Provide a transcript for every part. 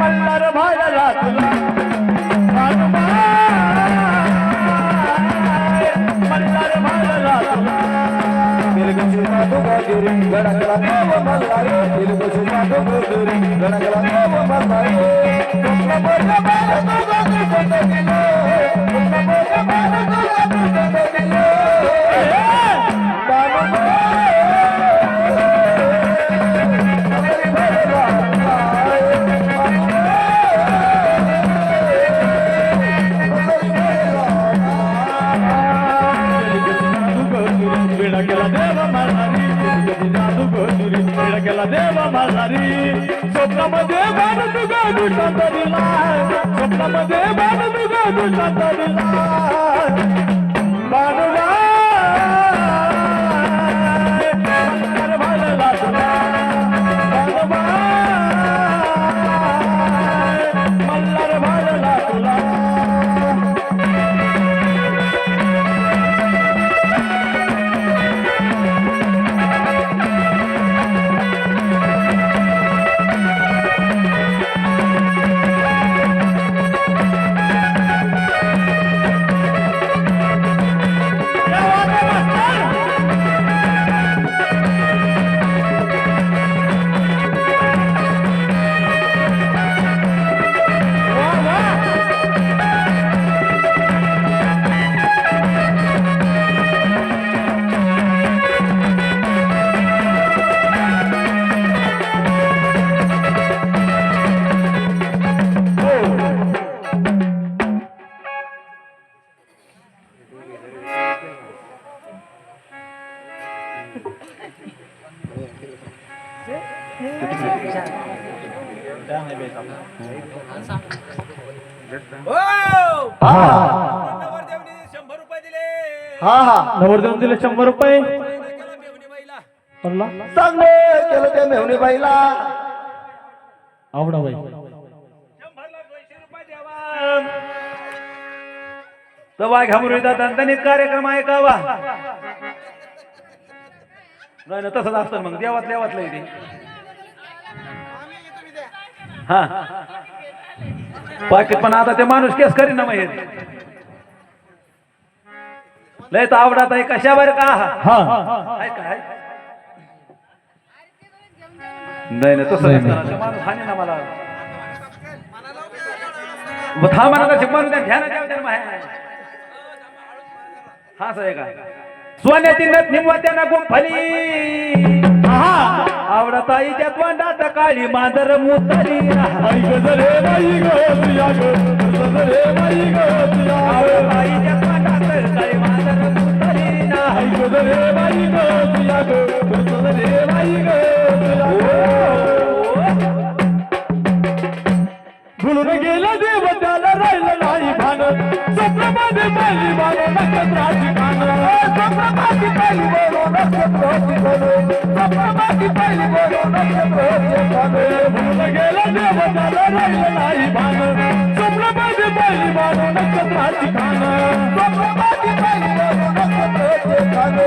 मल्हार भाडला तुला मल्हार भाडला तुला తెలుగు గోగిరి గడగల దేవ మల్లారే తెలుగు గోగిరి గడగల దేవ మల్లారే కుమ్మబోయ భారత గోగి కొట్టదిలో కుమ్మబోయ భారత గోగి కొట్టదిలో బాబా देव मल्हारी स्वप्नामध्ये बाण तुझा दुसरा दिला स्वप्नामध्ये बाण तुझा दुसरा दिला बाणूला मल्हार भाडला तुला बाणूबा मल्हार भाडला तुला नवरदेव दिले 100 रुपये चांगले केलं त्या मेवणी बाईला आवडा बाई तवा घाबरू येतात दणदणीत कार्यक्रम आहे का वा नाही ना तसंच असतं मग देवातलं इथे हा पाकिट पण आता ते माणूस केस करीन ना मग लय तर आवडत आहे कशावर का आहे काय नाही ना तसं नसतं माणूस हानी ना मला हा म्हणा शिकवून द्या ध्यान द्या हा सर का सोन्याची नथ निमवत्याना गुंफली आवडत आईच्या तोंडात काळी मांजर मुतली आवडत आईच्या तोंडात काळी मांजर भुलून गेला देव त्याला राहिलं नाही भान स्वप्नामध्ये पहिली बारो नक्षत्राची खान स्वप्नामध्ये पहिली बारो नक्षत्राची खान स्वप्नामध्ये पहिली बारो नक्षत्राची खान भुलून गेला देव त्याला राहिलं नाही भान स्वप्नामध्ये पहिली बारो नक्षत्राची खान स्वप्नामध्ये पहिली बारो नक्षत्राची खान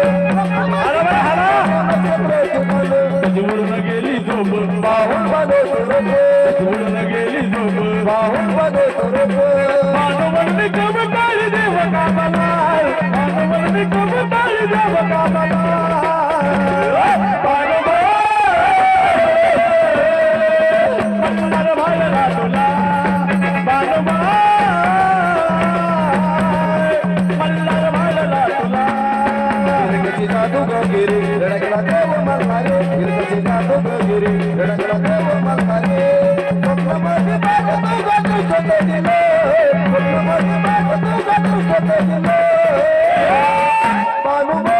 उडून गेली झोप बाहुन बने उडून गेली झोप बाहुन बने मानवनी कब काळी देव कामाला मानवनी कब काळी देव कामाला मल्हार भाडला तुला बाणूबा मल्हार भाडला तुला तिरकची जादू गगिरी गडगला देव मल्हारे तिरकची जादू गगिरी गडगला देव मल्हारे स्वप्नामध्ये बाग तुझा दुसरा दिलो स्वप्नामध्ये बाग तुझा दुसरा दिलो बाणूबा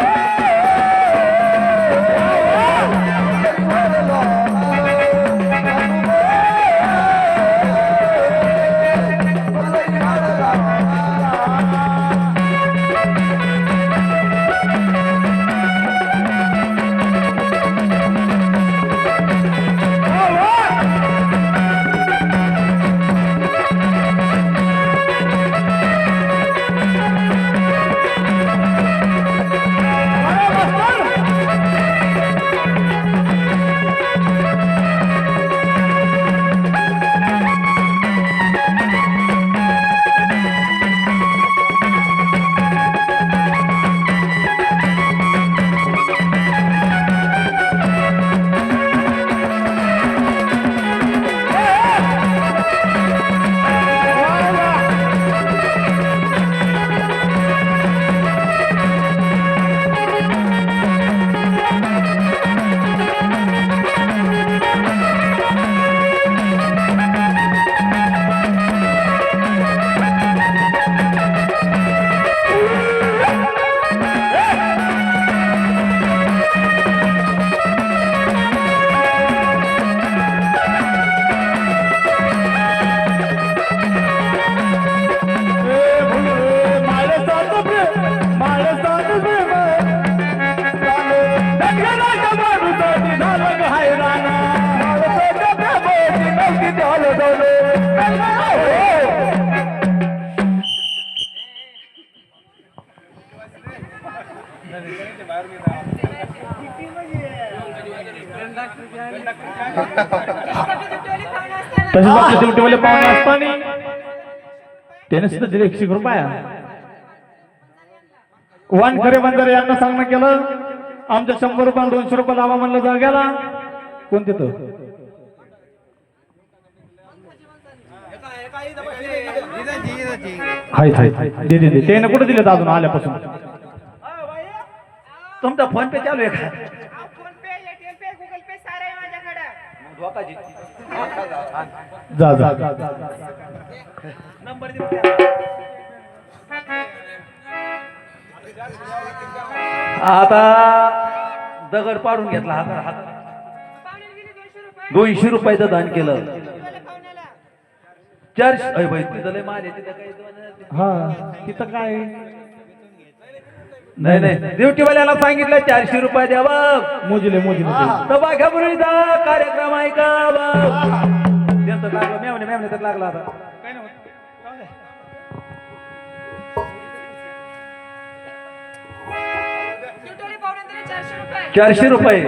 तसेच आपल्या शेवटीवाले पाहुणे असताना त्याने सुद्धा दिले 100 रुपया. वानखरे बंजारे यांना सांगणं केलं आमच्या 100 रुपये 200 रुपये लावा म्हणलं जा गेला. कोणते तो दे त्याने कुठे दिले अजून आल्यापासून. तुमचा फोन पे चालू आहे का? फोन पे एटीएम पे गुगल पे सारे आहे माझ्याकडे. धोकाची जा जा नंबर दे. आता दगड पाडून घेतला हात हात पाहुणे गेले 200 रुपये 200 रुपयाचं दान केलं. तुम्हाला पाहुण्याला 400 अय बाई तिथं लय माल आहे तिथं काही हा तिथं काय नाही नाही ड्युटीवाल्याला सांगितलं 400 रुपये द्यावा. मोजले दबा घबरीचा कार्यक्रम आहे का त्यांचं लागलं मेवणे तर लागला आता. ड्युटीवाले पाहुण्यांना 400 रुपये 400 रुपये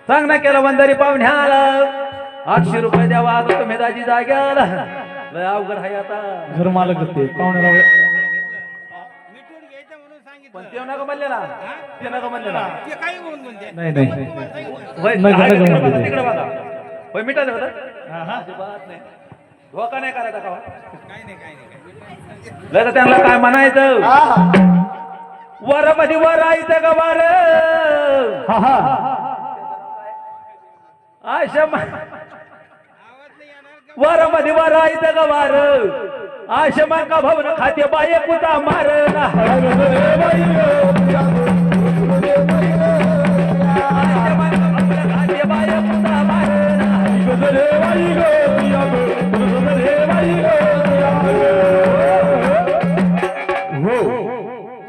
सांग ना केलं वंदारी पाहुण्याला 800 रुपये द्यावा. आता तुम्ही दाजी जाग्याला लय अवघड आहे आता. घर मालक ते पाहुण्याला पण ते नका म्हणलेला ते नका म्हणलेला नाही नाही होय, नाही, आहे नाही, तिकडे नाही, बघा, नाही. तिकडे बघा. होय मिठाचं होतं अजिबात नाही. धोका नाही करायचा का लय तर त्यांना काय म्हणायचं वरमध्ये वर आयचं का वार हा हा आशा वरमध्ये वर आयचं का वार आशा का भवन खाते बाये कुठा मार खाते बाये कुठा मार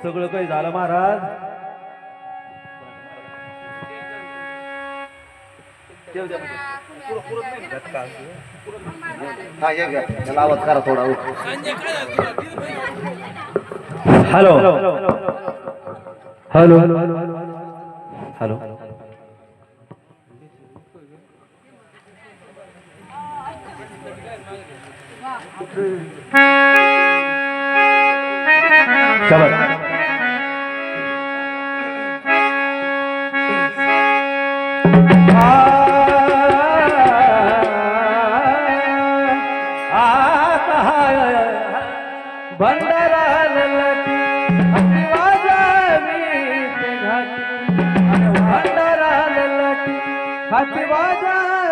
सगळं काही झालं महाराज. हा ये घ्या त्याला आवाज करा थोडा. हॅलो हॅलो हॅलो शाबास. भंडारा ललटी हाती वाजावी ते घाटी भंडारा ललटी हाती वाजावी